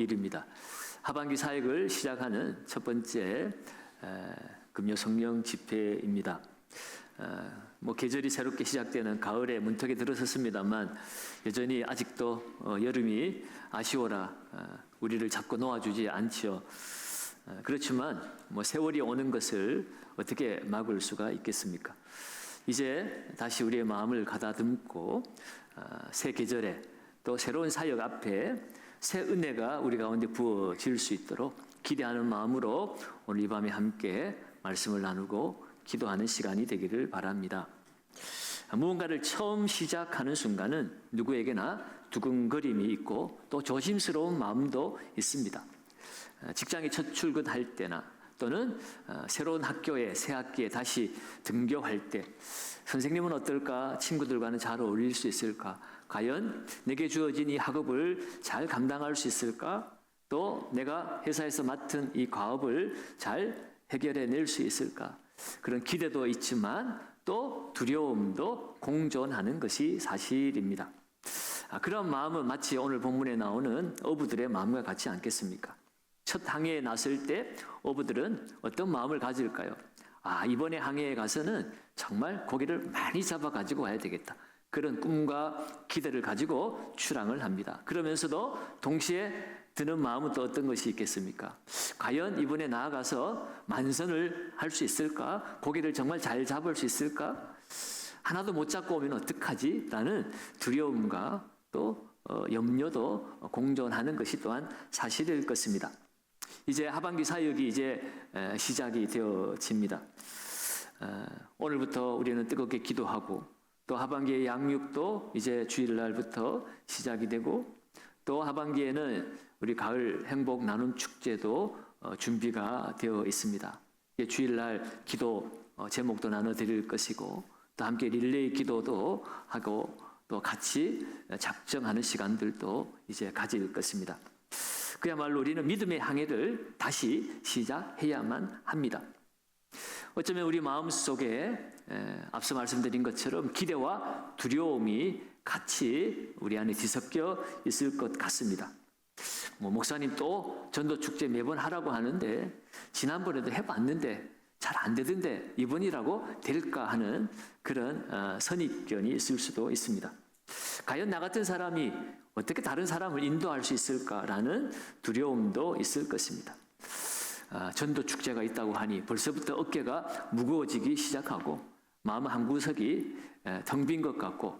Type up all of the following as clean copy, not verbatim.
일입니다. 하반기 사역을 시작하는 첫 번째 금요 성령 집회입니다. 계절이 새롭게 시작되는 가을에 문턱에 들어섰습니다만 여전히 아직도 여름이 아쉬워라 우리를 잡고 놓아주지 않지요. 그렇지만 세월이 오는 것을 어떻게 막을 수가 있겠습니까? 이제 다시 우리의 마음을 가다듬고 새 계절에 또 새로운 사역 앞에 새 은혜가 우리 가운데 부어질 수 있도록 기대하는 마음으로 오늘 이 밤에 함께 말씀을 나누고 기도하는 시간이 되기를 바랍니다. 무언가를 처음 시작하는 순간은 누구에게나 두근거림이 있고 또 조심스러운 마음도 있습니다. 직장에 첫 출근할 때나 또는 새로운 학교에 새 학기에 다시 등교할 때 선생님은 어떨까? 친구들과는 잘 어울릴 수 있을까? 과연 내게 주어진 이 학업을 잘 감당할 수 있을까? 또 내가 회사에서 맡은 이 과업을 잘 해결해낼 수 있을까? 그런 기대도 있지만 또 두려움도 공존하는 것이 사실입니다. 그런 마음은 마치 오늘 본문에 나오는 어부들의 마음과 같지 않겠습니까? 첫 항해에 나설 때 어부들은 어떤 마음을 가질까요? 이번에 항해에 가서는 정말 고기를 많이 잡아가지고 와야 되겠다. 그런 꿈과 기대를 가지고 출항을 합니다. 그러면서도 동시에 드는 마음은 또 어떤 것이 있겠습니까? 과연 이번에 나아가서 만선을 할 수 있을까? 고기를 정말 잘 잡을 수 있을까? 하나도 못 잡고 오면 어떡하지? 라는 두려움과 또 염려도 공존하는 것이 또한 사실일 것입니다. 이제 하반기 사역이 이제 시작이 되어집니다. 오늘부터 우리는 뜨겁게 기도하고 또 하반기의 양육도 이제 주일날부터 시작이 되고 또 하반기에는 우리 가을 행복 나눔 축제도 준비가 되어 있습니다. 주일날 기도 제목도 나눠드릴 것이고 또 함께 릴레이 기도도 하고 또 같이 작정하는 시간들도 이제 가질 것입니다. 그야말로 우리는 믿음의 항해를 다시 시작해야만 합니다. 어쩌면 우리 마음속에 앞서 말씀드린 것처럼 기대와 두려움이 같이 우리 안에 뒤섞여 있을 것 같습니다. 목사님 또 전도축제 매번 하라고 하는데 지난번에도 해봤는데 잘 안 되던데 이번이라고 될까 하는 그런 선입견이 있을 수도 있습니다. 과연 나 같은 사람이 어떻게 다른 사람을 인도할 수 있을까라는 두려움도 있을 것입니다. 전도축제가 있다고 하니 벌써부터 어깨가 무거워지기 시작하고 마음 한구석이 텅 빈 것 같고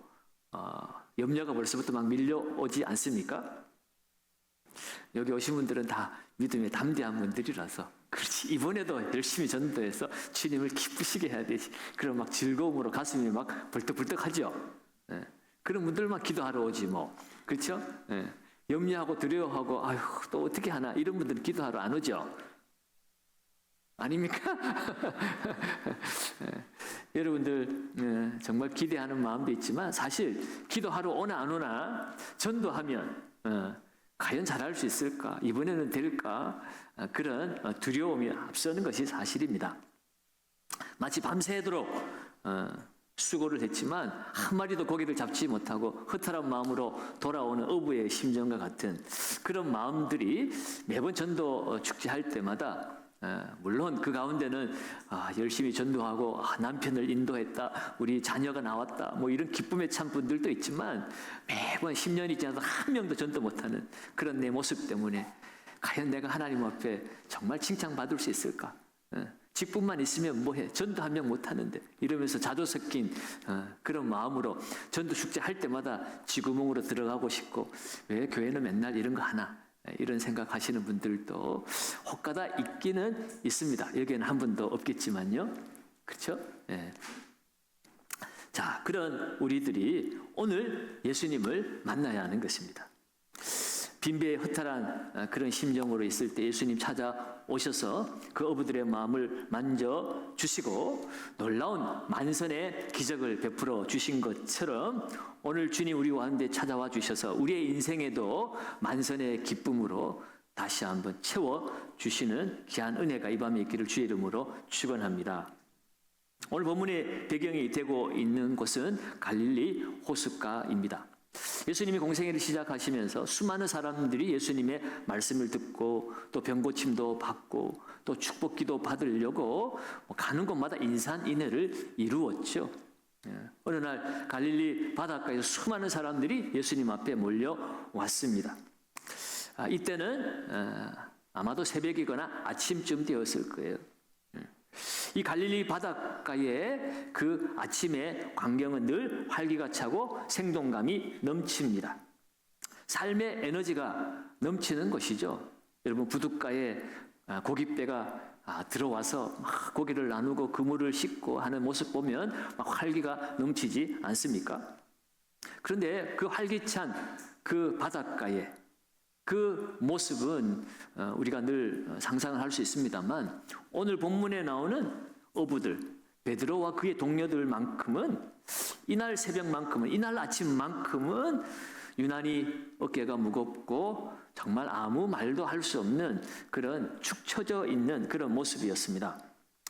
염려가 벌써부터 막 밀려오지 않습니까? 여기 오신 분들은 다 믿음에 담대한 분들이라서 그렇지 이번에도 열심히 전도해서 주님을 기쁘시게 해야 되지 그런 막 즐거움으로 가슴이 막 벌떡벌떡하죠. 그런 분들만 기도하러 오지 그렇죠? 염려하고 두려워하고 또 어떻게 하나 이런 분들은 기도하러 안 오죠. 아닙니까? 여러분들 정말 기대하는 마음도 있지만 사실 기도하러 오나 안 오나 전도하면 과연 잘할 수 있을까? 이번에는 될까? 그런 두려움이 앞서는 것이 사실입니다. 마치 밤새도록 수고를 했지만 한 마리도 고기를 잡지 못하고 허탈한 마음으로 돌아오는 어부의 심정과 같은 그런 마음들이 매번 전도 축제할 때마다 물론 그 가운데는 열심히 전도하고 남편을 인도했다 우리 자녀가 나왔다 이런 기쁨에 찬 분들도 있지만 매번 10년이 지나도 한 명도 전도 못하는 그런 내 모습 때문에 과연 내가 하나님 앞에 정말 칭찬받을 수 있을까? 직분만 있으면 뭐해 전도 한 명 못하는데 이러면서 자조 섞인 그런 마음으로 전도 축제 할 때마다 쥐구멍으로 들어가고 싶고 왜 교회는 맨날 이런 거 하나 이런 생각하시는 분들도 혹가다 있기는 있습니다. 여기에는 한 분도 없겠지만요. 그렇죠? 자, 그런 우리들이 오늘 예수님을 만나야 하는 것입니다. 빈배에 허탈한 그런 심정으로 있을 때 예수님 찾아오셔서 그 어부들의 마음을 만져주시고 놀라운 만선의 기적을 베풀어 주신 것처럼 오늘 주님 우리 가운데 찾아와 주셔서 우리의 인생에도 만선의 기쁨으로 다시 한번 채워주시는 귀한 은혜가 이 밤에 있기를 주의 이름으로 축원합니다. 오늘 본문의 배경이 되고 있는 곳은 갈릴리 호숫가입니다. 예수님이 공생애를 시작하시면서 수많은 사람들이 예수님의 말씀을 듣고 또 병고침도 받고 또 축복기도 받으려고 가는 곳마다 인산인해를 이루었죠. 어느 날 갈릴리 바닷가에서 수많은 사람들이 예수님 앞에 몰려왔습니다. 이때는 아마도 새벽이거나 아침쯤 되었을 거예요. 이 갈릴리 바닷가의 그 아침의 광경은 늘 활기가 차고 생동감이 넘칩니다. 삶의 에너지가 넘치는 것이죠. 여러분, 부둣가에 고깃배가 들어와서 막 고기를 나누고 그물을 싣고 하는 모습 보면 막 활기가 넘치지 않습니까? 그런데 그 활기찬 그 바닷가에 그 모습은 우리가 늘 상상을 할 수 있습니다만, 오늘 본문에 나오는 어부들, 베드로와 그의 동료들만큼은 이날 새벽만큼은, 이날 아침만큼은 유난히 어깨가 무겁고 정말 아무 말도 할 수 없는 그런 축 처져 있는 그런 모습이었습니다.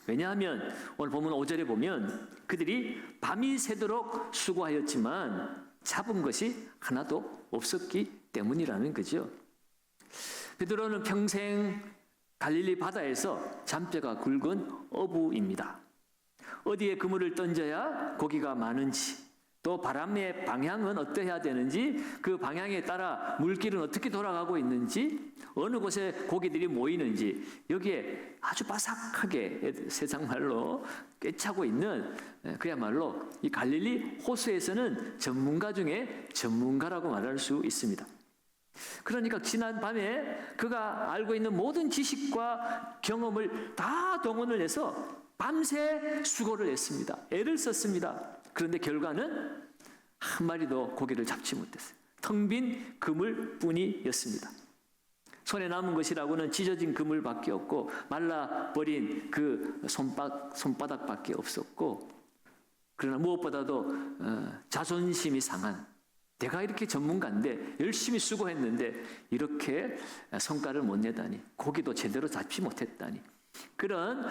왜냐하면 오늘 본문 5절에 보면 그들이 밤이 새도록 수고하였지만 잡은 것이 하나도 없었기 때문이라는 거죠. 베드로는 평생 갈릴리 바다에서 잔뼈가 굵은 어부입니다. 어디에 그물을 던져야 고기가 많은지, 또 바람의 방향은 어떠해야 되는지, 그 방향에 따라 물길은 어떻게 돌아가고 있는지, 어느 곳에 고기들이 모이는지, 여기에 아주 바삭하게 세상 말로 꿰차고 있는, 그야말로 이 갈릴리 호수에서는 전문가 중에 전문가라고 말할 수 있습니다. 그러니까 지난 밤에 그가 알고 있는 모든 지식과 경험을 다 동원을 해서 밤새 수고를 했습니다. 애를 썼습니다. 그런데 결과는 한 마리도 고기를 잡지 못했어요. 텅 빈 그물뿐이었습니다. 손에 남은 것이라고는 찢어진 그물밖에 없고 말라버린 그 손바닥밖에 없었고, 그러나 무엇보다도 자존심이 상한, 내가 이렇게 전문가인데 열심히 수고했는데 이렇게 성과를 못 내다니, 고기도 제대로 잡지 못했다니, 그런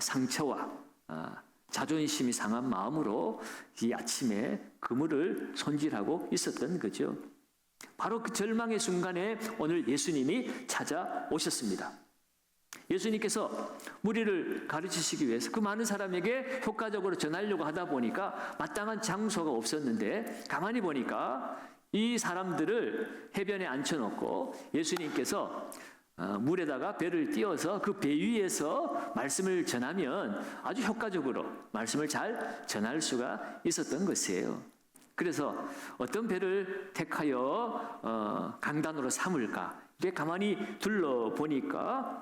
상처와 자존심이 상한 마음으로 이 아침에 그물을 손질하고 있었던 거죠. 바로 그 절망의 순간에 오늘 예수님이 찾아오셨습니다. 예수님께서 무리를 가르치시기 위해서 그 많은 사람에게 효과적으로 전하려고 하다 보니까 마땅한 장소가 없었는데, 가만히 보니까 이 사람들을 해변에 앉혀놓고 예수님께서 물에다가 배를 띄워서 그 배 위에서 말씀을 전하면 아주 효과적으로 말씀을 잘 전할 수가 있었던 것이에요. 그래서 어떤 배를 택하여 강단으로 삼을까, 이렇게 가만히 둘러보니까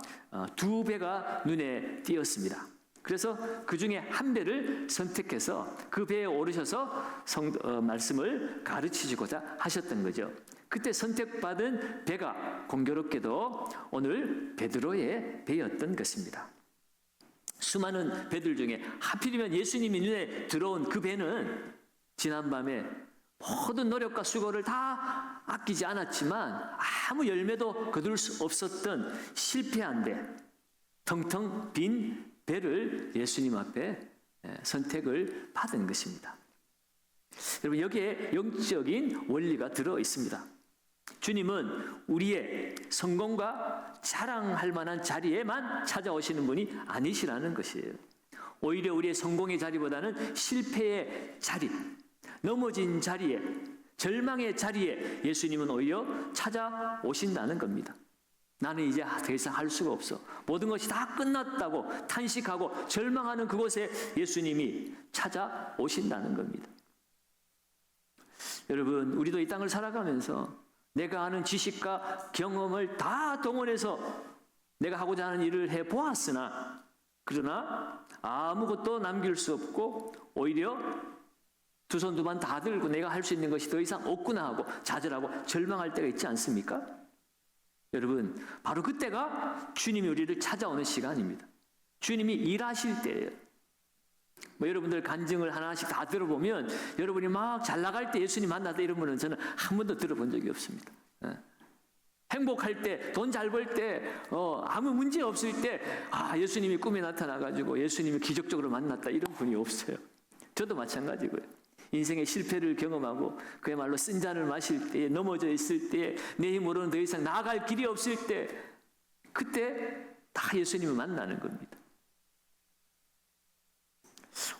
두 배가 눈에 띄었습니다. 그래서 그 중에 한 배를 선택해서 그 배에 오르셔서 말씀을 가르치시고자 하셨던 거죠. 그때 선택받은 배가 공교롭게도 오늘 베드로의 배였던 것입니다. 수많은 배들 중에 하필이면 예수님이 눈에 들어온 그 배는 지난밤에 모든 노력과 수고를 다 아끼지 않았지만 아무 열매도 거둘 수 없었던 실패한 배, 텅텅 빈 배를 예수님 앞에 선택을 받은 것입니다. 여러분, 여기에 영적인 원리가 들어 있습니다. 주님은 우리의 성공과 자랑할 만한 자리에만 찾아오시는 분이 아니시라는 것이에요. 오히려 우리의 성공의 자리보다는 실패의 자리, 넘어진 자리에, 절망의 자리에 예수님은 오히려 찾아오신다는 겁니다. 나는 이제 더 이상 할 수가 없어, 모든 것이 다 끝났다고 탄식하고 절망하는 그곳에 예수님이 찾아오신다는 겁니다. 여러분, 우리도 이 땅을 살아가면서 내가 아는 지식과 경험을 다 동원해서 내가 하고자 하는 일을 해보았으나, 그러나 아무것도 남길 수 없고 오히려 두 손 두 발 다 들고 내가 할 수 있는 것이 더 이상 없구나 하고 좌절하고 절망할 때가 있지 않습니까? 여러분, 바로 그때가 주님이 우리를 찾아오는 시간입니다. 주님이 일하실 때예요. 여러분들 간증을 하나씩 다 들어보면 여러분이 막 잘 나갈 때 예수님 만났다 이런 분은 저는 한 번도 들어본 적이 없습니다. 행복할 때, 돈 잘 벌 때, 아무 문제 없을 때, 예수님이 꿈에 나타나가지고 예수님이 기적적으로 만났다 이런 분이 없어요. 저도 마찬가지고요. 인생의 실패를 경험하고 그야말로 쓴 잔을 마실 때에 넘어져 있을 때에 내 힘으로는 더 이상 나아갈 길이 없을 때 그때 다 예수님을 만나는 겁니다.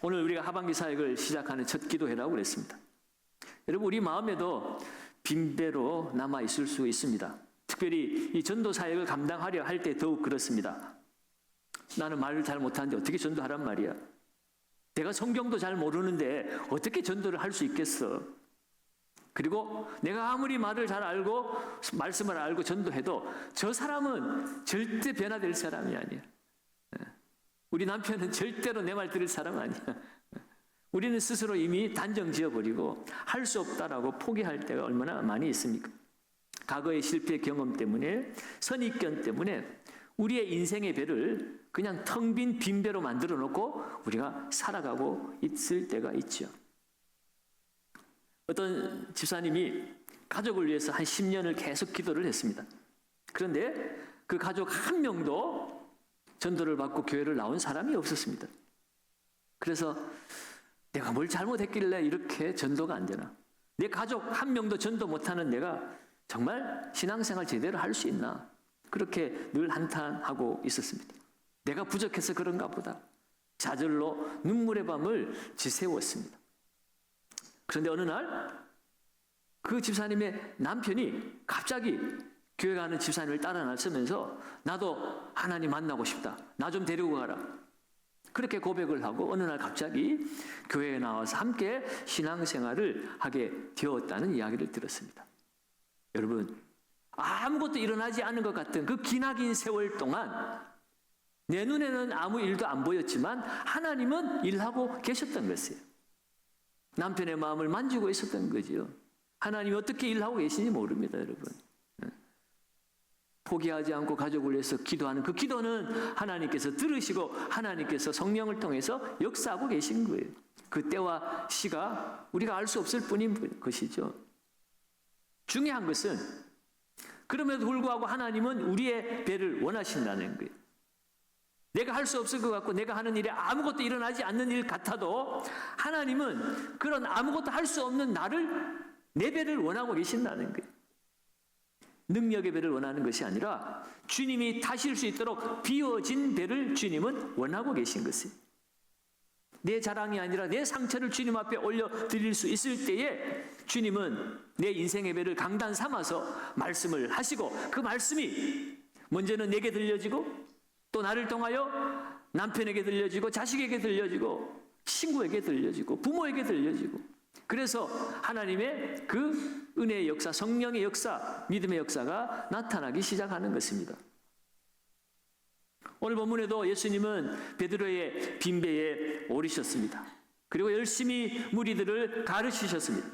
오늘 우리가 하반기 사역을 시작하는 첫 기도회라고 그랬습니다. 여러분 우리 마음에도 빈배로 남아 있을 수 있습니다. 특별히 이 전도 사역을 감당하려 할 때 더욱 그렇습니다. 나는 말을 잘 못하는데 어떻게 전도하란 말이야? 내가 성경도 잘 모르는데 어떻게 전도를 할 수 있겠어? 그리고 내가 아무리 말을 잘 알고 말씀을 알고 전도해도 저 사람은 절대 변화될 사람이 아니야. 우리 남편은 절대로 내 말 들을 사람 아니야. 우리는 스스로 이미 단정 지어버리고 할 수 없다라고 포기할 때가 얼마나 많이 있습니까? 과거의 실패 경험 때문에, 선입견 때문에 우리의 인생의 배를 그냥 텅 빈 빈배로 만들어 놓고 우리가 살아가고 있을 때가 있죠. 어떤 집사님이 가족을 위해서 한 10년을 계속 기도를 했습니다. 그런데 그 가족 한 명도 전도를 받고 교회를 나온 사람이 없었습니다. 그래서 내가 뭘 잘못했길래 이렇게 전도가 안 되나? 내 가족 한 명도 전도 못하는 내가 정말 신앙생활 제대로 할 수 있나? 그렇게 늘 한탄하고 있었습니다. 내가 부족해서 그런가 보다. 좌절로 눈물의 밤을 지새웠습니다. 그런데 어느 날 그 집사님의 남편이 갑자기 교회 가는 집사님을 따라 나서면서 나도 하나님 만나고 싶다. 나 좀 데리고 가라. 그렇게 고백을 하고 어느 날 갑자기 교회에 나와서 함께 신앙생활을 하게 되었다는 이야기를 들었습니다. 여러분, 아무것도 일어나지 않은 것 같은 그 기나긴 세월 동안 내 눈에는 아무 일도 안 보였지만 하나님은 일하고 계셨던 것이에요. 남편의 마음을 만지고 있었던 거죠. 하나님이 어떻게 일하고 계신지 모릅니다, 여러분. 포기하지 않고 가족을 위해서 기도하는 그 기도는 하나님께서 들으시고 하나님께서 성령을 통해서 역사하고 계신 거예요. 그 때와 시가 우리가 알 수 없을 뿐인 것이죠. 중요한 것은 그럼에도 불구하고 하나님은 우리의 배를 원하신다는 거예요. 내가 할 수 없을 것 같고 내가 하는 일에 아무것도 일어나지 않는 일 같아도 하나님은 그런 아무것도 할 수 없는 나를 내 배를 원하고 계신다는 거예요. 능력의 배를 원하는 것이 아니라 주님이 타실 수 있도록 비워진 배를 주님은 원하고 계신 것이에요. 내 자랑이 아니라 내 상처를 주님 앞에 올려드릴 수 있을 때에 주님은 내 인생의 배를 강단 삼아서 말씀을 하시고 그 말씀이 먼저는 내게 들려지고 또 나를 통하여 남편에게 들려지고 자식에게 들려지고 친구에게 들려지고 부모에게 들려지고 그래서 하나님의 그 은혜의 역사, 성령의 역사, 믿음의 역사가 나타나기 시작하는 것입니다. 오늘 본문에도 예수님은 베드로의 빈배에 오르셨습니다. 그리고 열심히 무리들을 가르치셨습니다.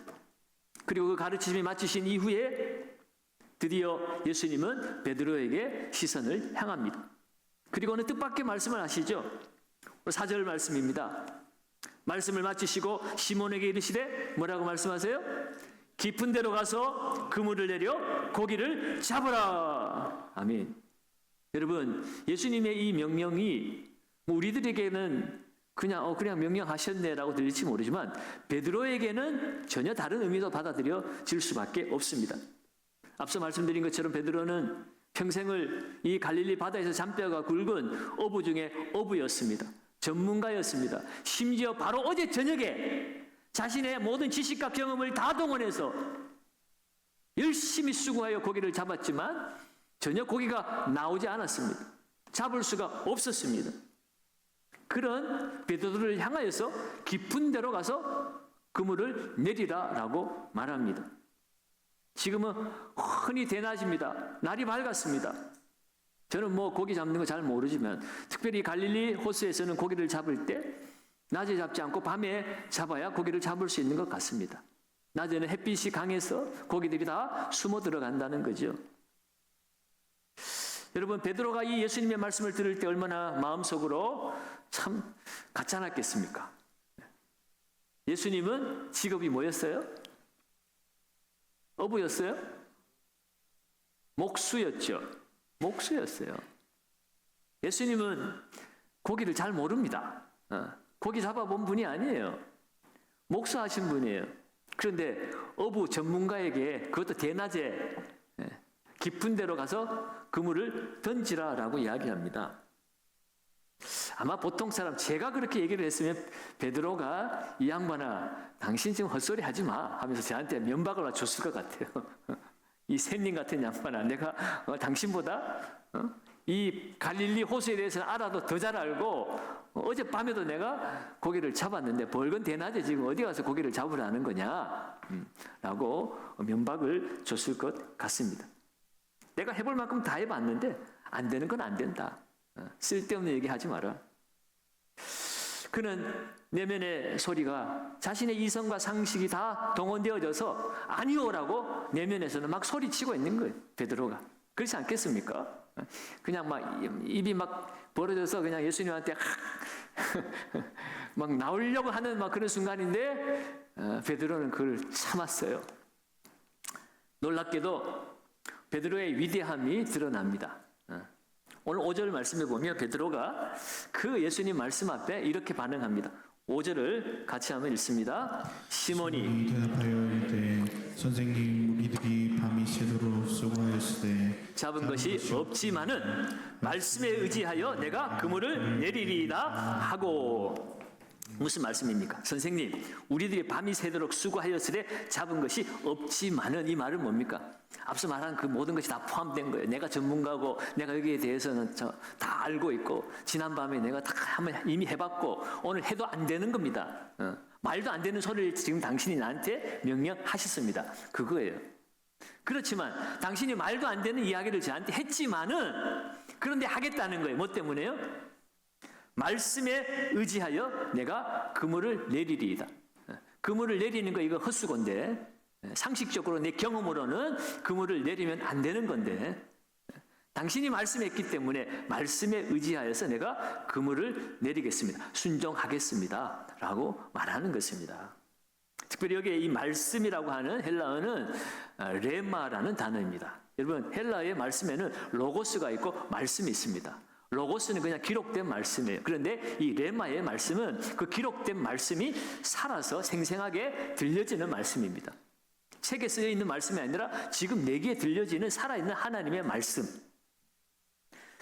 그리고 그 가르치심이 마치신 이후에 드디어 예수님은 베드로에게 시선을 향합니다. 그리고는 뜻밖의 말씀을 하시죠. 4절 말씀입니다. 말씀을 마치시고 시몬에게 이르시되 뭐라고 말씀하세요? 깊은 데로 가서 그물을 내려 고기를 잡으라. 아멘. 여러분, 예수님의 이 명령이 우리들에게는 그냥 명령하셨네라고 들릴지 모르지만 베드로에게는 전혀 다른 의미로 받아들여질 수밖에 없습니다. 앞서 말씀드린 것처럼 베드로는 평생을 이 갈릴리 바다에서 잔뼈가 굵은 어부 중에 어부였습니다. 전문가였습니다. 심지어 바로 어제 저녁에 자신의 모든 지식과 경험을 다 동원해서 열심히 수고하여 고기를 잡았지만 전혀 고기가 나오지 않았습니다. 잡을 수가 없었습니다. 그런 베드로를 향하여서 깊은 데로 가서 그물을 내리라라고 말합니다. 지금은 흔히 대낮입니다. 날이 밝았습니다. 저는 고기 잡는 거 잘 모르지만 특별히 갈릴리 호수에서는 고기를 잡을 때 낮에 잡지 않고 밤에 잡아야 고기를 잡을 수 있는 것 같습니다. 낮에는 햇빛이 강해서 고기들이 다 숨어 들어간다는 거죠. 여러분, 베드로가 이 예수님의 말씀을 들을 때 얼마나 마음속으로 참 가짜났겠습니까? 예수님은 직업이 뭐였어요? 어부였어요? 목수였죠. 목수였어요. 예수님은 고기를 잘 모릅니다. 고기 잡아본 분이 아니에요. 목사하신 분이에요. 그런데 어부 전문가에게 그것도 대낮에 깊은 데로 가서 그물을 던지라라고 이야기합니다. 아마 보통 사람, 제가 그렇게 얘기를 했으면 베드로가 이 양반아 당신 지금 헛소리 하지 마 하면서 저한테 면박을 줬을 것 같아요. 이 샌님 같은 양반아, 내가 당신보다 이 갈릴리 호수에 대해서는 알아도 더 잘 알고 어젯밤에도 내가 고기를 잡았는데 벌건 대낮에 지금 어디 가서 고기를 잡으라는 거냐 라고 면박을 줬을 것 같습니다. 내가 해볼 만큼 다 해봤는데 안 되는 건 안 된다. 쓸데없는 얘기하지 마라. 그는 내면의 소리가 자신의 이성과 상식이 다 동원되어져서 아니오라고 내면에서는 막 소리치고 있는 거예요. 베드로가. 그렇지 않겠습니까? 그냥 막 입이 막 벌어져서 그냥 예수님한테 막 나오려고 하는 막 그런 순간인데 베드로는 그걸 참았어요. 놀랍게도 베드로의 위대함이 드러납니다. 오늘 5절 말씀에 보면 베드로가 그 예수님 말씀 앞에 이렇게 반응합니다. 5절을 같이 한번 읽습니다. 시몬이 대답하여 이르되 선생님 우리들이 밤이 새도록 수고하였으되 잡은 것이 없지만은 말씀에 의지하여 내가 그물을 내리리이다 하고. 무슨 말씀입니까? 선생님, 우리들이 밤이 새도록 수고하였으되 잡은 것이 없지만은, 이 말은 뭡니까? 앞서 말한 그 모든 것이 다 포함된 거예요. 내가 전문가고 내가 여기에 대해서는 다 알고 있고 지난밤에 내가 다 한번 이미 해봤고 오늘 해도 안 되는 겁니다. 말도 안 되는 소리를 지금 당신이 나한테 명령하셨습니다. 그거예요. 그렇지만 당신이 말도 안 되는 이야기를 저한테 했지만은 그런데 하겠다는 거예요. 뭐 때문에요? 말씀에 의지하여 내가 그물을 내리리이다. 그물을 내리는 거 이거 헛수고인데 상식적으로 내 경험으로는 그물을 내리면 안 되는 건데 당신이 말씀했기 때문에 말씀에 의지하여서 내가 그물을 내리겠습니다. 순종하겠습니다. 라고 말하는 것입니다. 특별히 여기에 이 말씀이라고 하는 헬라어는 레마라는 단어입니다. 여러분 헬라어의 말씀에는 로고스가 있고 말씀이 있습니다. 로고스는 그냥 기록된 말씀이에요. 그런데 이 레마의 말씀은 그 기록된 말씀이 살아서 생생하게 들려지는 말씀입니다. 책에 쓰여 있는 말씀이 아니라 지금 내게 들려지는 살아있는 하나님의 말씀.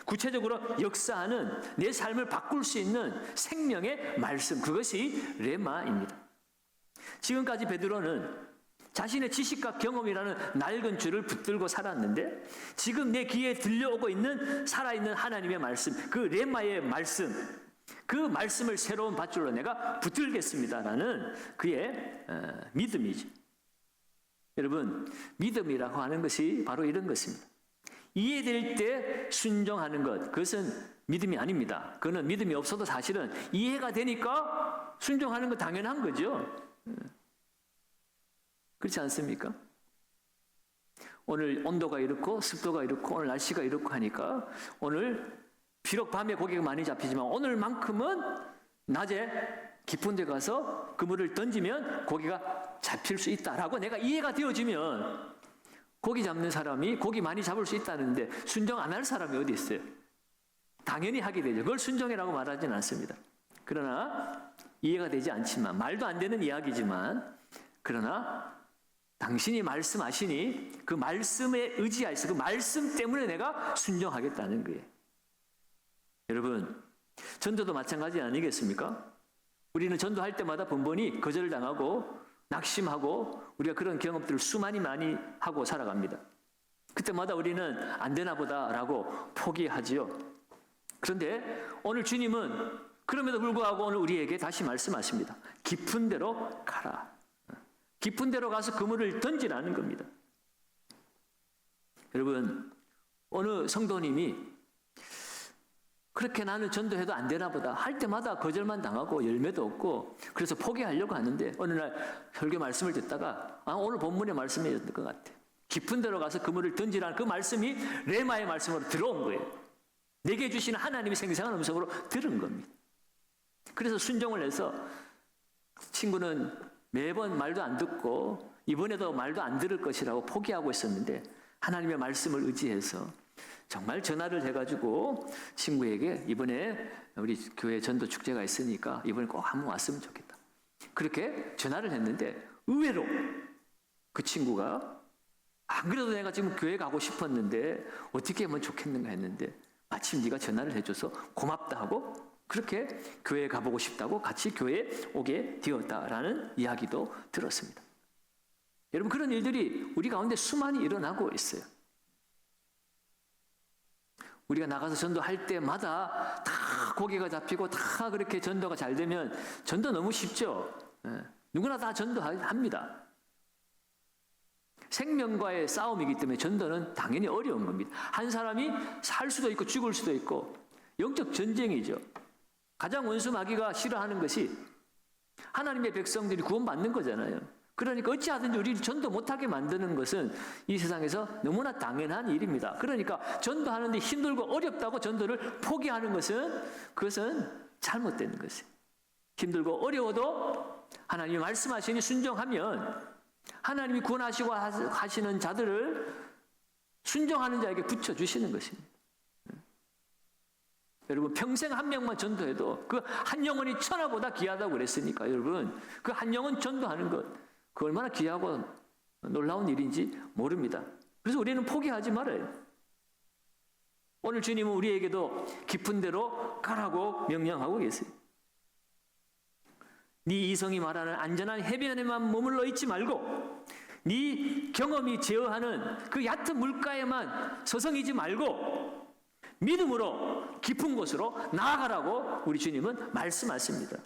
구체적으로 역사하는 내 삶을 바꿀 수 있는 생명의 말씀. 그것이 레마입니다. 지금까지 베드로는 자신의 지식과 경험이라는 낡은 줄을 붙들고 살았는데 지금 내 귀에 들려오고 있는 살아있는 하나님의 말씀, 그 레마의 말씀, 그 말씀을 새로운 밧줄로 내가 붙들겠습니다라는 그의 믿음이죠. 여러분, 믿음이라고 하는 것이 바로 이런 것입니다. 이해될 때 순종하는 것, 그것은 믿음이 아닙니다. 그거는 믿음이 없어도 사실은 이해가 되니까 순종하는 거 당연한 거죠. 그렇지 않습니까? 오늘 온도가 이렇고 습도가 이렇고 오늘 날씨가 이렇고 하니까 오늘 비록 밤에 고기가 많이 잡히지만 오늘만큼은 낮에 깊은 데 가서 그물을 던지면 고기가 잡힐 수 있다라고 내가 이해가 되어지면 고기 잡는 사람이 고기 많이 잡을 수 있다는데 순종 안 할 사람이 어디 있어요? 당연히 하게 되죠. 그걸 순종이라고 말하지는 않습니다. 그러나 이해가 되지 않지만 말도 안 되는 이야기지만 그러나 당신이 말씀하시니 그 말씀에 의지하여서 그 말씀 때문에 내가 순종하겠다는 거예요. 여러분, 전도도 마찬가지 아니겠습니까? 우리는 전도할 때마다 번번이 거절당하고 낙심하고 우리가 그런 경험들을 많이 하고 살아갑니다. 그때마다 우리는 안 되나 보다라고 포기하지요. 그런데 오늘 주님은 그럼에도 불구하고 오늘 우리에게 다시 말씀하십니다. 깊은 데로 가라. 깊은 데로 가서 그물을 던지라는 겁니다. 여러분, 어느 성도님이 그렇게 나는 전도해도 안 되나 보다 할 때마다 거절만 당하고 열매도 없고 그래서 포기하려고 하는데 어느 날 설교 말씀을 듣다가 오늘 본문의 말씀이었던 것 같아요. 깊은 데로 가서 그물을 던지라는 그 말씀이 레마의 말씀으로 들어온 거예요. 내게 주시는 하나님의 생생한 음성으로 들은 겁니다. 그래서 순종을 해서 친구는 매번 말도 안 듣고 이번에도 말도 안 들을 것이라고 포기하고 있었는데 하나님의 말씀을 의지해서 정말 전화를 해가지고 친구에게 이번에 우리 교회 전도 축제가 있으니까 이번에 꼭 한번 왔으면 좋겠다. 그렇게 전화를 했는데 의외로 그 친구가 안 그래도 내가 지금 교회 가고 싶었는데 어떻게 하면 좋겠는가 했는데 마침 네가 전화를 해줘서 고맙다 하고 그렇게 교회에 가보고 싶다고 같이 교회에 오게 되었다라는 이야기도 들었습니다. 여러분, 그런 일들이 우리 가운데 수많이 일어나고 있어요. 우리가 나가서 전도할 때마다 다 고개가 잡히고 다 그렇게 전도가 잘 되면 전도 너무 쉽죠. 누구나 다 전도합니다. 생명과의 싸움이기 때문에 전도는 당연히 어려운 겁니다. 한 사람이 살 수도 있고 죽을 수도 있고 영적 전쟁이죠. 가장 원수 마귀가 싫어하는 것이 하나님의 백성들이 구원받는 거잖아요. 그러니까 어찌하든지 우리를 전도 못하게 만드는 것은 이 세상에서 너무나 당연한 일입니다. 그러니까 전도하는데 힘들고 어렵다고 전도를 포기하는 것은 그것은 잘못된 것이에요. 힘들고 어려워도 하나님이 말씀하시니 순종하면 하나님이 구원하시고 하시는 자들을 순종하는 자에게 붙여주시는 것입니다. 여러분, 평생 한 명만 전도해도 그 한 영혼이 천하보다 귀하다고 그랬으니까 여러분, 그 한 영혼 전도하는 것, 그 얼마나 귀하고 놀라운 일인지 모릅니다. 그래서 우리는 포기하지 말아요. 오늘 주님은 우리에게도 깊은 데로 가라고 명령하고 계세요. 네 이성이 말하는 안전한 해변에만 머물러 있지 말고 네 경험이 제어하는 그 얕은 물가에만 서성이지 말고 믿음으로 깊은 곳으로 나아가라고 우리 주님은 말씀하십니다.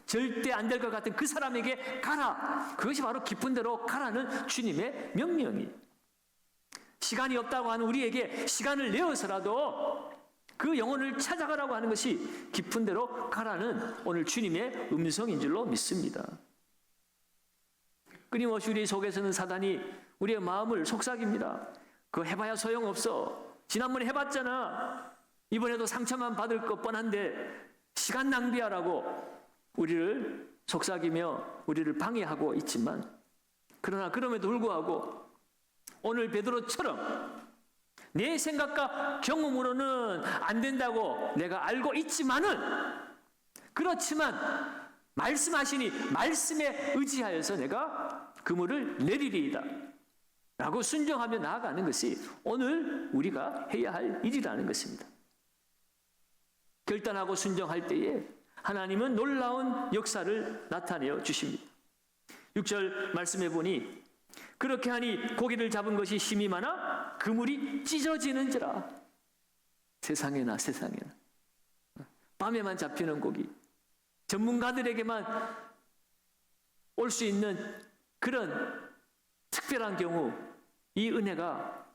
절대 안 될 것 같은 그 사람에게 가라. 그것이 바로 깊은 데로 가라는 주님의 명령이에요. 시간이 없다고 하는 우리에게 시간을 내어서라도 그 영혼을 찾아가라고 하는 것이 깊은 데로 가라는 오늘 주님의 음성인 줄로 믿습니다. 끊임없이 우리 속에서는 사단이 우리의 마음을 속삭입니다. 그거 해봐야 소용없어. 지난번에 해봤잖아. 이번에도 상처만 받을 것 뻔한데 시간 낭비하라고 우리를 속삭이며 우리를 방해하고 있지만, 그러나 그럼에도 불구하고 오늘 베드로처럼 내 생각과 경험으로는 안 된다고 내가 알고 있지만은, 그렇지만 말씀하시니 말씀에 의지하여서 내가 그물을 내리리이다 라고 순종하며 나아가는 것이 오늘 우리가 해야 할 일이라는 것입니다. 결단하고 순종할 때에 하나님은 놀라운 역사를 나타내어 주십니다. 6절 말씀해 보니 그렇게 하니 고기를 잡은 것이 힘이 많아 그물이 찢어지는지라. 세상에나 밤에만 잡히는 고기, 전문가들에게만 올 수 있는 그런 특별한 경우 이 은혜가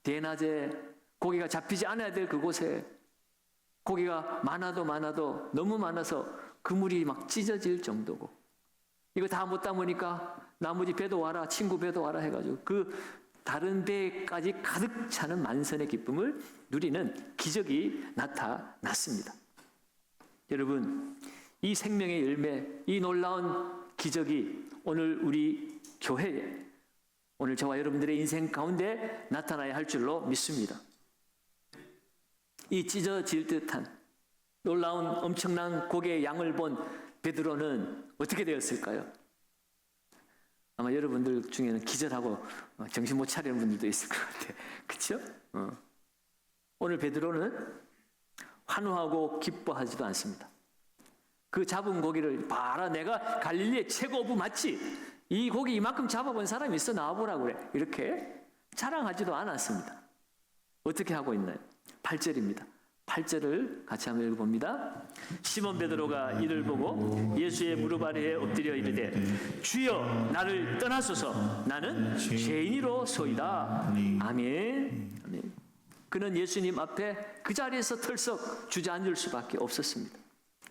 대낮에 고기가 잡히지 않아야 될 그곳에 고기가 많아도 너무 많아서 그물이 막 찢어질 정도고, 이거 다 못 담으니까 나머지 배도 와라, 친구 배도 와라 해가지고 그 다른 배까지 가득 차는 만선의 기쁨을 누리는 기적이 나타났습니다. 여러분, 이 생명의 열매, 이 놀라운 기적이 오늘 우리 교회에, 오늘 저와 여러분들의 인생 가운데 나타나야 할 줄로 믿습니다. 이 찢어질 듯한 놀라운 엄청난 고기의 양을 본 베드로는 어떻게 되었을까요? 아마 여러분들 중에는 기절하고 정신 못 차리는 분들도 있을 것 같아요. 그렇죠? 오늘 베드로는 환호하고 기뻐하지도 않습니다. 그 잡은 고기를 봐라, 내가 갈릴리의 최고부 맞지? 이 고기 이만큼 잡아본 사람이 있어, 나와보라고 그래. 이렇게 자랑하지도 않았습니다. 어떻게 하고 있나요? 8절입니다. 8절을 같이 한번 읽어봅니다. 시몬 베드로가 이를 보고 예수의 무릎 아래에 엎드려 이르되 주여 나를 떠나소서, 나는 죄인이로소이다. 아멘. 아멘. 그는 예수님 앞에 그 자리에서 털썩 주저앉을 수밖에 없었습니다.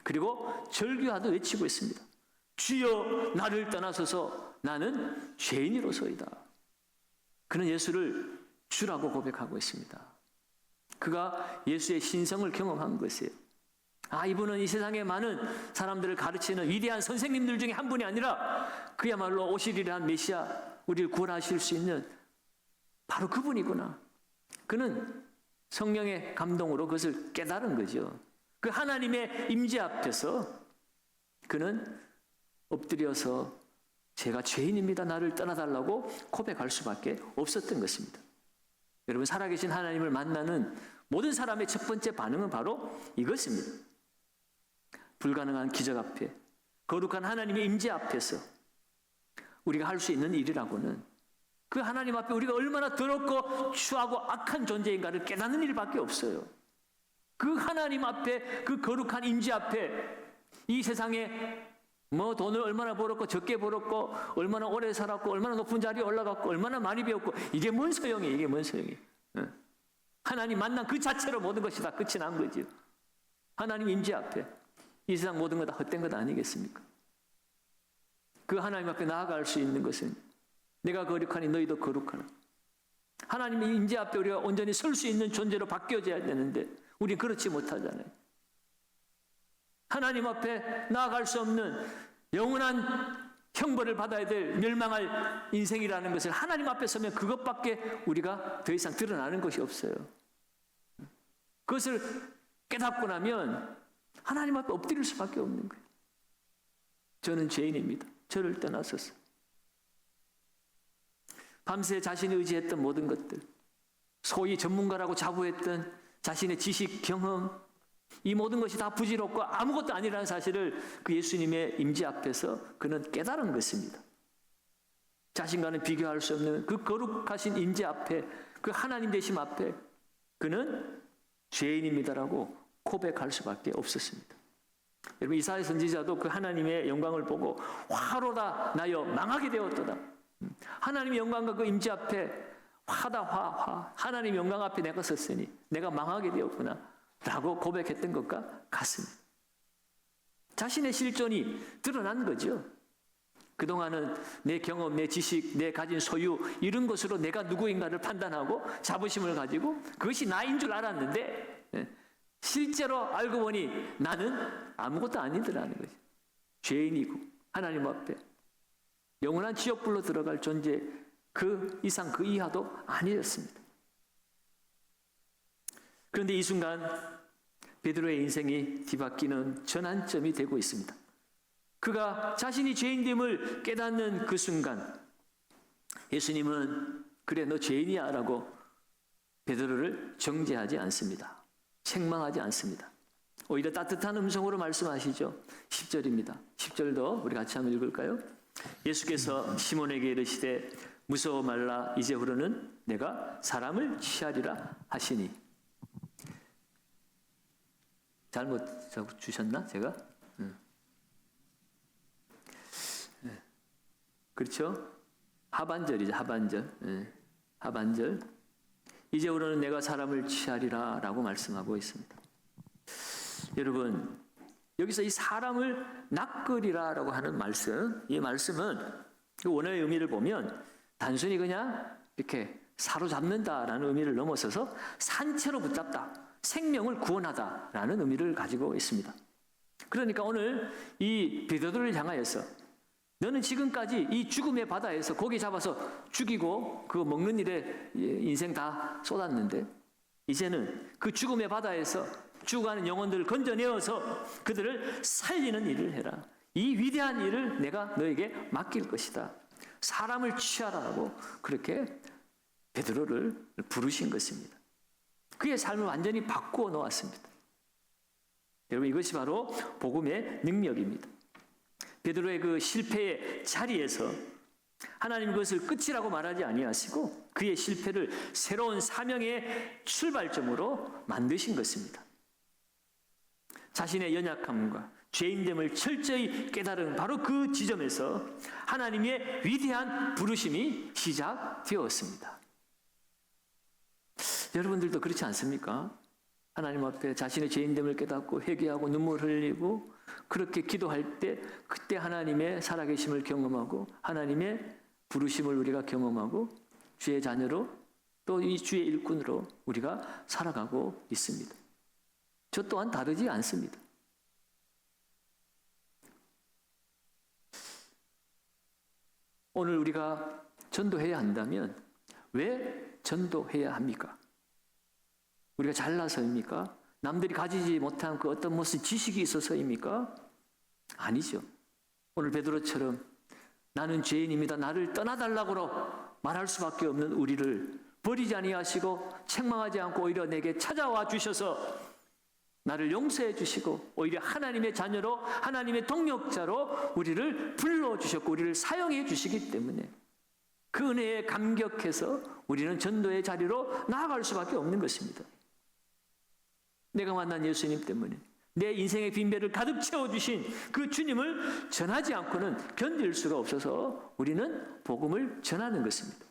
그리고 절규하듯 외치고 있습니다. 주여 나를 떠나소서, 나는 죄인이로소이다. 그는 예수를 주라고 고백하고 있습니다. 그가 예수의 신성을 경험한 것이에요. 이분은 이 세상의 많은 사람들을 가르치는 위대한 선생님들 중에 한 분이 아니라 그야말로 오시리라 한 메시아, 우리를 구원하실 수 있는 바로 그분이구나. 그는 성령의 감동으로 그것을 깨달은 거죠. 그 하나님의 임재 앞에서 그는 엎드려서 제가 죄인입니다. 나를 떠나달라고 고백할 수밖에 없었던 것입니다. 여러분, 살아계신 하나님을 만나는 모든 사람의 첫 번째 반응은 바로 이것입니다. 불가능한 기적 앞에, 거룩한 하나님의 임재 앞에서 우리가 할 수 있는 일이라고는 그 하나님 앞에 우리가 얼마나 더럽고 추하고 악한 존재인가를 깨닫는 일밖에 없어요. 그 하나님 앞에, 그 거룩한 임재 앞에 이 세상에 뭐 돈을 얼마나 벌었고 적게 벌었고 얼마나 오래 살았고 얼마나 높은 자리에 올라갔고 얼마나 많이 배웠고 이게 뭔 소용이에요. 이게 뭔 소용이에요. 하나님 만난 그 자체로 모든 것이 다 끝이 난 거죠. 하나님 임재 앞에 이 세상 모든 것 다 헛된 것 아니겠습니까? 그 하나님 앞에 나아갈 수 있는 것은 내가 거룩하니 너희도 거룩하라. 하나님의 임재 앞에 우리가 온전히 설 수 있는 존재로 바뀌어져야 되는데 우리는 그렇지 못하잖아요. 하나님 앞에 나아갈 수 없는 영원한 형벌을 받아야 될 멸망할 인생이라는 것을 하나님 앞에 서면 그것밖에 우리가 더 이상 드러나는 것이 없어요. 그것을 깨닫고 나면 하나님 앞에 엎드릴 수밖에 없는 거예요. 저는 죄인입니다. 저를 떠나소서. 밤새 자신이 의지했던 모든 것들, 소위 전문가라고 자부했던 자신의 지식, 경험, 이 모든 것이 다 부질없고 아무것도 아니라는 사실을 그 예수님의 임재 앞에서 그는 깨달은 것입니다. 자신과는 비교할 수 없는 그 거룩하신 임재 앞에, 그 하나님 되심 앞에 그는 죄인입니다라고 고백할 수밖에 없었습니다. 여러분, 이사야 선지자도 그 하나님의 영광을 보고 화로다 나여 망하게 되었도다. 하나님의 영광과 그 임재 앞에 화다 화 하나님의 영광 앞에 내가 섰으니 내가 망하게 되었구나 라고 고백했던 것과 같습니다. 자신의 실존이 드러난 거죠. 그동안은 내 경험, 내 지식, 내 가진 소유 이런 것으로 내가 누구인가를 판단하고 자부심을 가지고 그것이 나인 줄 알았는데 실제로 알고 보니 나는 아무것도 아니더라는 거죠. 죄인이고 하나님 앞에 영원한 지옥불로 들어갈 존재 그 이상 그 이하도 아니었습니다. 그런데 이 순간 베드로의 인생이 뒤바뀌는 전환점이 되고 있습니다. 그가 자신이 죄인됨을 깨닫는 그 순간 예수님은 그래 너 죄인이야 라고 베드로를 정죄하지 않습니다. 책망하지 않습니다. 오히려 따뜻한 음성으로 말씀하시죠. 10절입니다. 10절도 우리 같이 한번 읽을까요? 예수께서 시몬에게 이르시되 무서워 말라 이제부로는 내가 사람을 취하리라 하시니. 잘못 주셨나 제가? 그렇죠? 하반절이죠. 하반절. 하반절. 이제부로는 내가 사람을 취하리라 라고 말씀하고 있습니다. 여러분, 여기서 이 사람을 낚으리라 라고 하는 말씀, 이 말씀은 그 원어의 의미를 보면 단순히 그냥 이렇게 사로잡는다라는 의미를 넘어서서 산채로 붙잡다, 생명을 구원하다라는 의미를 가지고 있습니다. 그러니까 오늘 이 베드로를 향하여서 너는 지금까지 이 죽음의 바다에서 고기 잡아서 죽이고 그거 먹는 일에 인생 다 쏟았는데 이제는 그 죽음의 바다에서 죽어가는 영혼들을 건져내어서 그들을 살리는 일을 해라. 이 위대한 일을 내가 너에게 맡길 것이다. 사람을 취하라고 그렇게 베드로를 부르신 것입니다. 그의 삶을 완전히 바꾸어 놓았습니다. 여러분, 이것이 바로 복음의 능력입니다. 베드로의 그 실패의 자리에서 하나님 그것을 끝이라고 말하지 아니하시고 그의 실패를 새로운 사명의 출발점으로 만드신 것입니다. 자신의 연약함과 죄인됨을 철저히 깨달은 바로 그 지점에서 하나님의 위대한 부르심이 시작되었습니다. 여러분들도 그렇지 않습니까? 하나님 앞에 자신의 죄인됨을 깨닫고 회개하고 눈물 흘리고 그렇게 기도할 때 그때 하나님의 살아계심을 경험하고 하나님의 부르심을 우리가 경험하고 주의 자녀로 또 이 주의 일꾼으로 우리가 살아가고 있습니다. 저 또한 다르지 않습니다. 오늘 우리가 전도해야 한다면 왜 전도해야 합니까? 우리가 잘나서입니까? 남들이 가지지 못한 그 어떤 무슨 지식이 있어서입니까? 아니죠. 오늘 베드로처럼 나는 죄인입니다, 나를 떠나달라고 말할 수밖에 없는 우리를 버리지 아니하시고 책망하지 않고 오히려 내게 찾아와 주셔서 나를 용서해 주시고 오히려 하나님의 자녀로, 하나님의 동역자로 우리를 불러주셨고 우리를 사용해 주시기 때문에 그 은혜에 감격해서 우리는 전도의 자리로 나아갈 수밖에 없는 것입니다. 내가 만난 예수님 때문에 내 인생의 빈배를 가득 채워주신 그 주님을 전하지 않고는 견딜 수가 없어서 우리는 복음을 전하는 것입니다.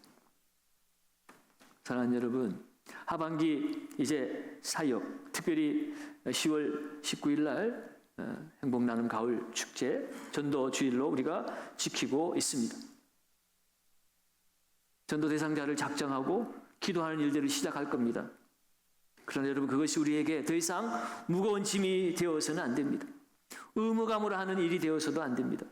사랑하는 여러분, 하반기 이제 사역, 특별히 10월 19일 날 행복 나눔 가을 축제 전도 주일로 우리가 지키고 있습니다. 전도 대상자를 작정하고 기도하는 일들을 시작할 겁니다. 그러나 여러분, 그것이 우리에게 더 이상 무거운 짐이 되어서는 안 됩니다. 의무감으로 하는 일이 되어서도 안 됩니다.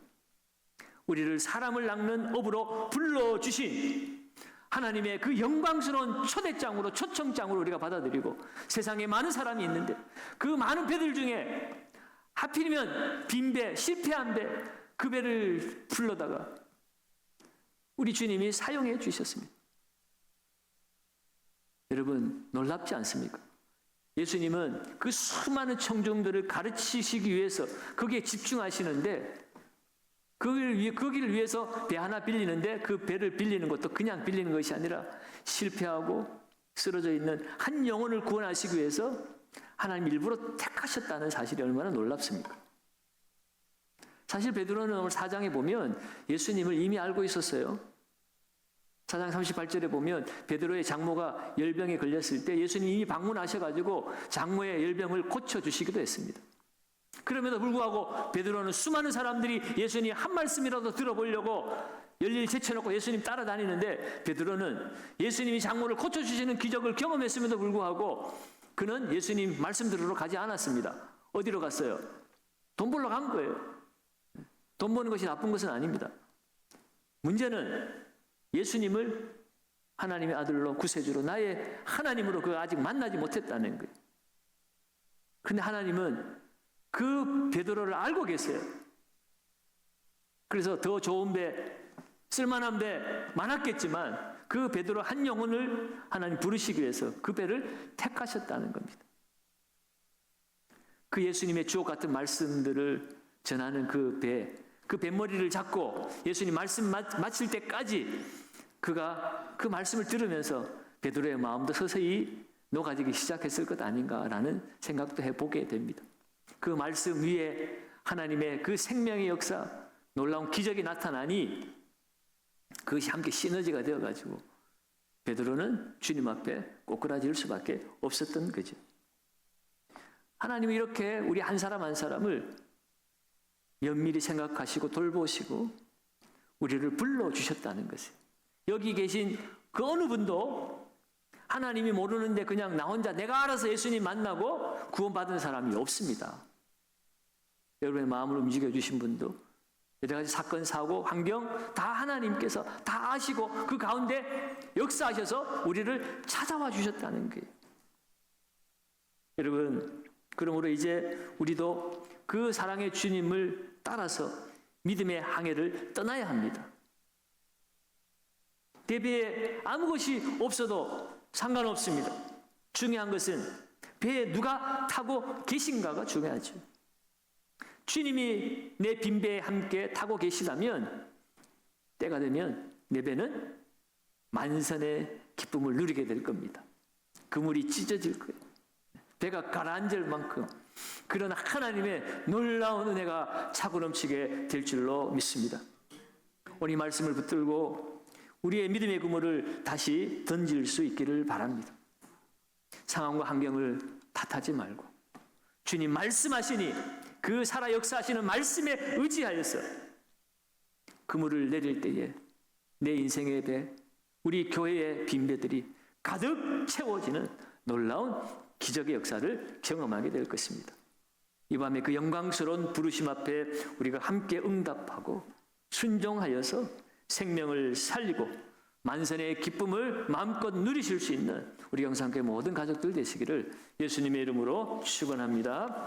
우리를 사람을 낚는 업으로 불러주신 하나님의 그 영광스러운 초대장으로, 초청장으로 우리가 받아들이고 세상에 많은 사람이 있는데 그 많은 배들 중에 하필이면 빈배, 실패한 배, 그 배를 불러다가 우리 주님이 사용해 주셨습니다. 여러분, 놀랍지 않습니까? 예수님은 그 수많은 청중들을 가르치시기 위해서 거기에 집중하시는데 거기를 위해서 배 하나 빌리는데 그 배를 빌리는 것도 그냥 빌리는 것이 아니라 실패하고 쓰러져 있는 한 영혼을 구원하시기 위해서 하나님 일부러 택하셨다는 사실이 얼마나 놀랍습니까? 사실 베드로는 오늘 4장에 보면 예수님을 이미 알고 있었어요. 4장 38절에 보면 베드로의 장모가 열병에 걸렸을 때 예수님이 이미 방문하셔가지고 장모의 열병을 고쳐주시기도 했습니다. 그럼에도 불구하고 베드로는 수많은 사람들이 예수님 한 말씀이라도 들어보려고 열일 제쳐놓고 예수님 따라다니는데 베드로는 예수님이 장모를 고쳐주시는 기적을 경험했음에도 불구하고 그는 예수님 말씀 들으러 가지 않았습니다. 어디로 갔어요? 돈 벌러 간 거예요. 돈 버는 것이 나쁜 것은 아닙니다. 문제는 예수님을 하나님의 아들로 구세주로 나의 하나님으로 그 아직 만나지 못했다는 거예요. 그런데 하나님은 그 베드로를 알고 계세요. 그래서 더 좋은 배, 쓸만한 배 많았겠지만 그 베드로 한 영혼을 하나님 부르시기 위해서 그 배를 택하셨다는 겁니다. 그 예수님의 주옥 같은 말씀들을 전하는 그 뱃머리를 잡고 예수님 말씀 마칠 때까지 그가 그 말씀을 들으면서 베드로의 마음도 서서히 녹아지기 시작했을 것 아닌가라는 생각도 해보게 됩니다. 그 말씀 위에 하나님의 그 생명의 역사, 놀라운 기적이 나타나니 그것이 함께 시너지가 되어가지고 베드로는 주님 앞에 꼬꾸라질 수밖에 없었던 거죠. 하나님은 이렇게 우리 한 사람 한 사람을 면밀히 생각하시고 돌보시고 우리를 불러주셨다는 것이에요. 여기 계신 그 어느 분도 하나님이 모르는데 그냥 나 혼자 내가 알아서 예수님 만나고 구원받은 사람이 없습니다. 여러분의 마음을 움직여주신 분도 여러 가지 사건, 사고, 환경 다 하나님께서 다 아시고 그 가운데 역사하셔서 우리를 찾아와 주셨다는 거예요. 여러분, 그러므로 이제 우리도 그 사랑의 주님을 따라서 믿음의 항해를 떠나야 합니다. 배에 아무 것이 없어도 상관없습니다. 중요한 것은 배에 누가 타고 계신가가 중요하죠. 주님이 내 빈배에 함께 타고 계시다면 때가 되면 내 배는 만선의 기쁨을 누리게 될 겁니다. 그물이 찢어질 거예요. 배가 가라앉을 만큼 그런 하나님의 놀라운 은혜가 차고 넘치게 될 줄로 믿습니다. 오늘 이 말씀을 붙들고 우리의 믿음의 그물을 다시 던질 수 있기를 바랍니다. 상황과 환경을 탓하지 말고 주님 말씀하시니 그 살아 역사하시는 말씀에 의지하여서 그물을 내릴 때에 내 인생의 배, 우리 교회의 빈배들이 가득 채워지는 놀라운 기적의 역사를 경험하게 될 것입니다. 이 밤에 그 영광스러운 부르심 앞에 우리가 함께 응답하고 순종하여서 생명을 살리고 만선의 기쁨을 마음껏 누리실 수 있는 우리 영상교회 모든 가족들 되시기를 예수님의 이름으로 축원합니다.